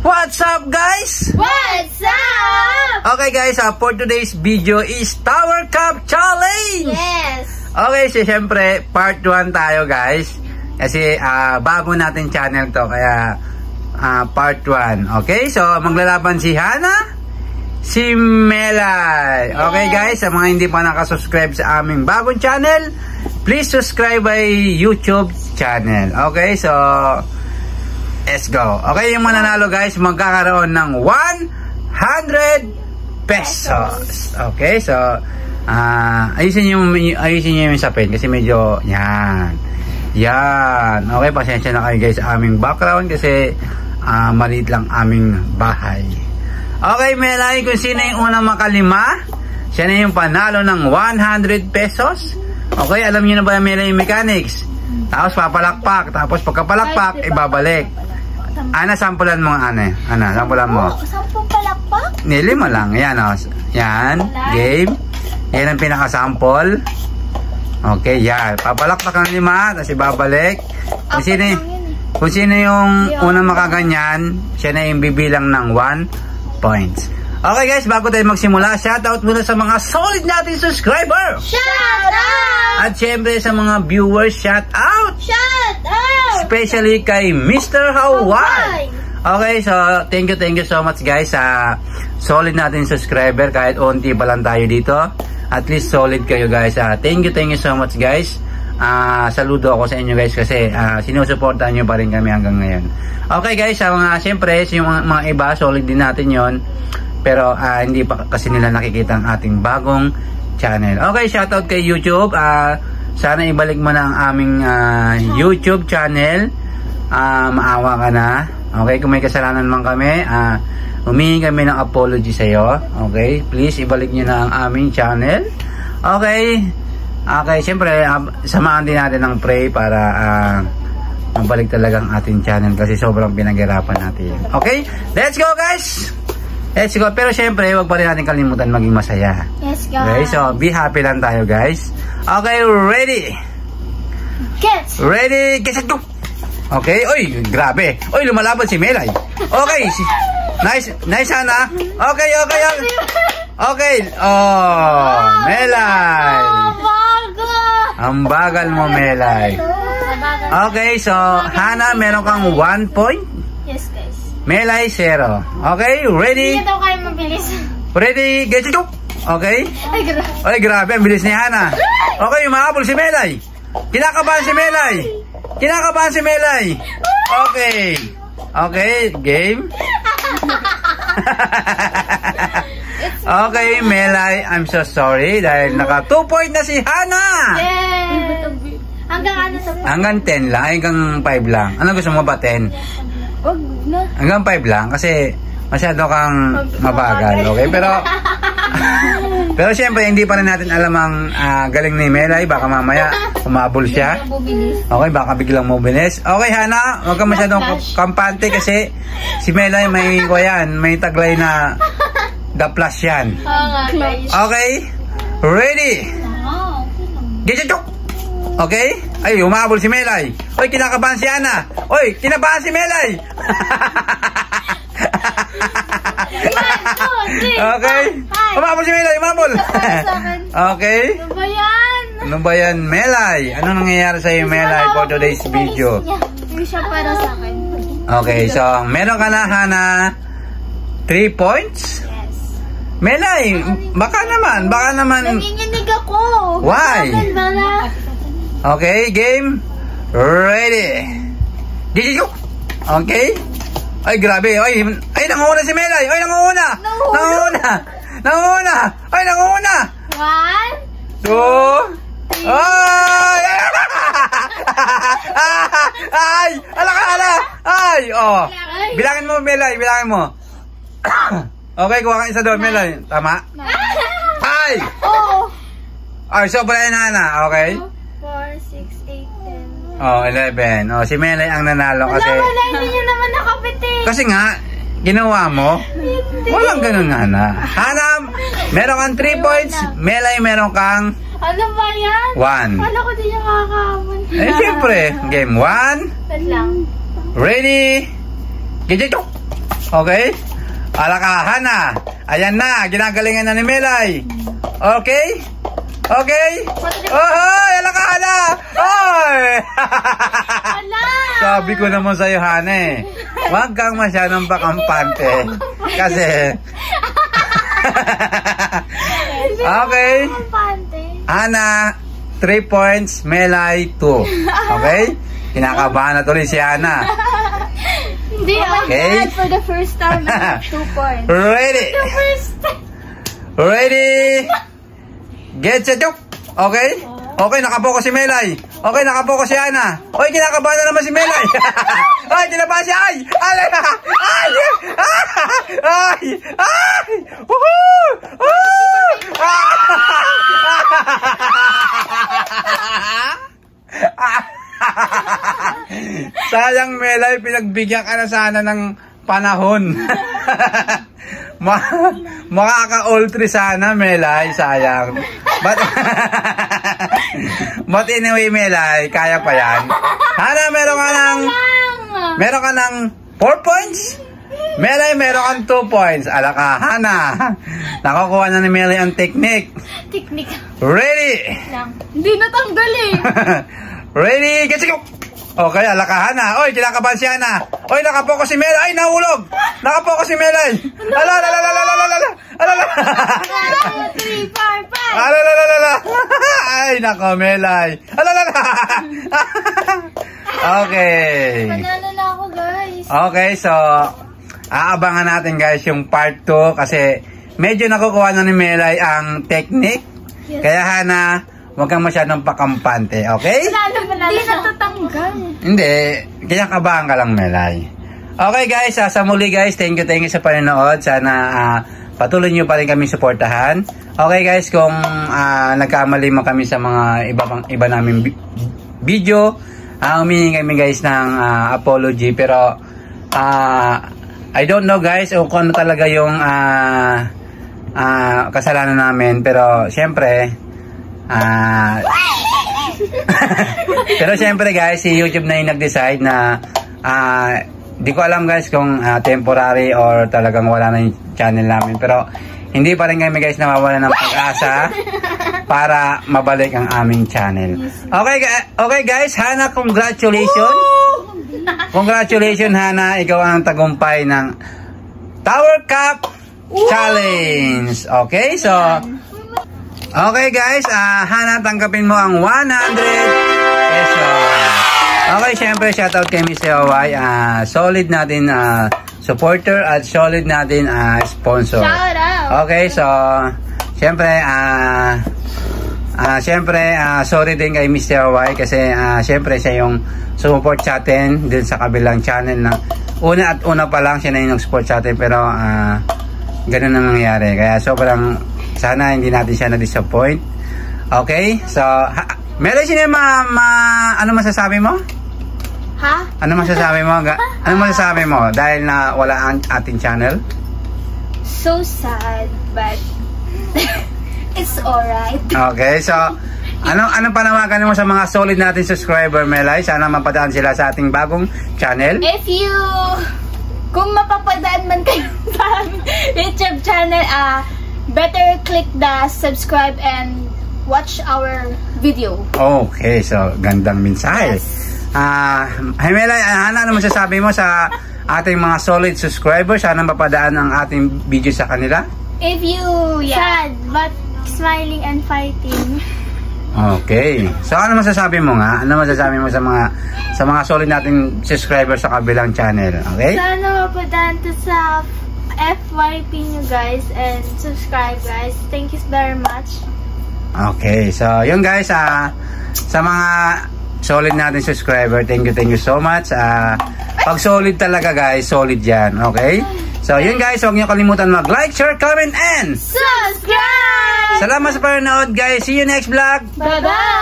What's up, guys? What's up? Okay, guys, for today's video is Tower Cup Challenge. Yes. Okay, so syempre, part 1 tayo, guys. Kasi bago natin channel to, kaya part 1. Okay, so maglalaban si Hana, si Melay. Okay, guys, sa mga hindi pa nakasubscribe sa aming bagong channel, please subscribe by YouTube channel. Okay, so let's go. Okay, yung mananalo, guys, magkakaroon ng 100 pesos. Okay, so ayusin nyo yung sapin kasi medyo yan. Okay, pasensya na kayo, guys, sa aming background kasi maliit lang aming bahay. Okay, Melay, kung sino yung unang makalima, siya na yung panalo ng 100 pesos. Okay, alam niyo na ba, Melay, yung mechanics? Tapos papalakpak, tapos pagkapalakpak, ibabalik. Ana, sampulan mo ang Ana, sampulan mo. Sampung palakpak? Nilima lang, yan o. Yan, game. Yan ang pinaka-sample. Okay, yan. Papalakpak ang 5, tapos ibabalik. Kung sino yung unang makaganyan, siya na yung bibilang ng 1 points. Okay, guys, bago tayo magsimula, shoutout muna sa mga solid natin subscriber. Shout out! At syempre sa mga viewers, shoutout. Shout out! Especially kay Mr. Hawaii. Okay, so thank you so much, guys, sa solid natin subscriber. Kahit onti pa lang tayo dito, at least solid kayo, guys. Thank you so much, guys. Saludo ako sa inyo, guys, kasi sinusuportahan nyo pa rin kami hanggang ngayon. Okay, guys, sa mga, syempre, yung mga iba, solid din natin yon, pero hindi pa kasi nila nakikita ang ating bagong channel. Okay, shoutout kay YouTube. Sana ibalik mo na ang aming YouTube channel. Maawa ka na. Okay, kung may kasalanan man kami, humingi kami ng apology sa iyo. Okay, please ibalik niyo na ang aming channel. Okay. Okay, siyempre samahan din natin ng pray para mabalik talaga ang ating channel kasi sobrang pinaghirapan natin. Okay, let's go, guys. Let's go. Pero syempre, wag pa rin natin kalimutan maging masaya. Let's go. Okay, so be happy lang tayo, guys. Okay, ready? Ready, get set, go! Okay, oy, grabe. Oy, lumalaban si Melay. Okay, nice, Hana. Okay. Okay, Melay. Ang bagal mo, Melay. Okay, so, Hana, meron kang 1 point. Yes, guys. Melay, 0. Okay, ready? Hindi daw kayo mabilis. Ready, get set, go! Okay? Ay, grabe, ang bilis ni Hana. Okay, umahabol si Melay. Kinakabahan si Melay. Okay, game. Okay, Melay, I'm so sorry dahil naka 2 point na si Hana. Yes. Hanggang ano sa Hanggang 10 lang, hanggang 5 lang. Ano gusto mo ba, 10? Wag na. Hanggang 5 lang kasi masyado kang mabagal. Okay, pero syempre hindi pa rin natin alam ang galing ni Melay. Baka mamaya umabol siya. Okay, baka biglang mobilis. Okay, Hana, huwag ka masyadong kampante kasi si Melay may taglay na the plus yan. Okay, ready? Get it, okay? Ay, umabol si Melay. Oy, kinakabahan si Hana. Oy, kinabahan si Melay. Okay. Umabol si Melay, umabol. Okay. Ano ba yan, Melay? Ano nangyayari sa'yo, Melay, for today's video? Hindi siya para sa akin. Okay, so meron ka na, Hana, 3 points? Yes. Melay, baka naman. Nanginginig ako. Why? Okay, game. Ready. Go. Okay. Ay, grabe. Ay, nanguna si Melay. Ay, nanguna. Ay, nanguna. 1, 2. Ay! Ay! Ala. Ay, oh. Bilangin mo, Melay. Bilangin mo. Okay, kuha ka isa doon, Melay. Tama? Ay! Oo. Ay, so pala yun, Hana. Okay? 4, 6, 8, 10. Oh, 11. Oh, si Melay ang nanalo kasi... Wala, hindi niya naman nakapitin. Kasi nga, ginawa mo, walang ganun, Hana. Hana, meron kang 3 points. Melay, meron kang... Ano ba yan? 1. Wala ko din yung makakahamon. Eh, siyempre. Game 1. Wait lang. Ready? Get it. Okay? Alakahan na. Ayan na, ginagalingan na ni Melay. Okay? Okay? Ohoy, alakahan na. Oy! Wala! Sabi ko naman sa'yo, Hana eh. Huwag kang masyadong pakampante. Kasi... Okay. Hana, 3 points. Melay, 2. Okay? Kinakabahan na tuloy si Hana. Hindi, Okay. for the first time, 2 points. Ready? The first time. Ready? Get set, chuk. Okay? Okay, nakapokus si Melay. Okay, nakapokus si Hana. Oy, kinakabahan na naman si Melay. Ay, kinabahan siya. Ay! Ay! Ay! Ay! Ay! Woohoo! Sayang, Melay, pinagbigyan ka na sana ng panahon. Makaka-all 3 sana, Melay, sayang. But anyway, Melay, kaya pa yan. Hana, meron ka ng 4 points. Melay, meron kang 2 points. Ala ka, Hana. Nakukuha na ni Melay ang technique. Technique Ready? lang. Hindi natanggal eh. Ready? Get go! Okay, alakahan na. Oy, kinakabahan si Hana. Oy, nakapokus si Melay. Ay, nahulog. Nakapokus si Melay. Ala. 2, 3, 4, 5. Ala. Ay, nako, Melay. Ala. Okay. Panalo na ako, guys. Okay, so aabangan natin, guys, yung part 2 kasi medyo nakukuha na ni Melay ang technique. Yes. Kaya, Hana, huwag kang masyadong pakampante, okay? Hindi natatanggal. Hindi, kaya kabahan ka lang, Melay. Okay, guys, sa muli, guys, thank you sa panonood. Sana patuloy nyo pa rin kami suportahan. Okay, guys, kung nagkamali mo kami sa mga iba naming video, humingi kami, guys, ng apology. Pero I don't know, guys, kung ano talaga yung kasalanan namin. Pero syempre pero syempre, guys, si YouTube na yung nag-decide na di ko alam, guys, kung temporary or talagang wala na yung channel namin. Pero hindi pa rin kami, guys, nawawala ng pag-asa para mabalik ang aming channel. Okay, guys, Hana, congratulations. Congratulations, Hana. Ikaw ang tagumpay ng Tower Cup Challenge. Okay, so okay, guys, Hana, tanggapin mo ang 100 pesos. Okay, syempre, shoutout kay Miss Leoway. Solid natin supporter at solid natin sponsor. Shout out. Okay, so syempre, sorry din kay Miss Leoway kasi syempre siya yung support sa atin din sa kabilang channel na una pa lang siya na yung support sa atin, pero ganun ang nangyari. Kaya sobrang sana hindi natin siya na-disappoint. Okay? So, Melay, ano masasabi mo? Ha? Ano masasabi mo? Ano masasabi mo? Dahil na wala ang ating channel? So sad, but it's alright. Okay, so ano panawagan mo sa mga solid natin subscriber, Melay? Sana mapadaan sila sa ating bagong channel. Kung mapapadaan man kayo sa YouTube channel, better click the subscribe and watch our video. Okay, so gandang mensahe. Hey Melay, ano masasabi mo sa ating mga solid subscribers? Sana mapadaan ang ating video sa kanila? Sad, but smiling and fighting. Okay. So ano masasabi mo nga? Ano masasabi mo sa mga solid nating subscribers sa kabilang channel? Okay? Sana mapadaan to sa FYP nyo, guys, and subscribe, guys. Thank you very much. Okay. So yun, guys, sa mga solid natin subscriber, thank you so much. Pag solid talaga, guys, solid yan. Okay? So yun, guys, huwag niyo kalimutan mag-like, share, comment, and subscribe! salamat sa panonood, guys. See you next vlog. Bye-bye!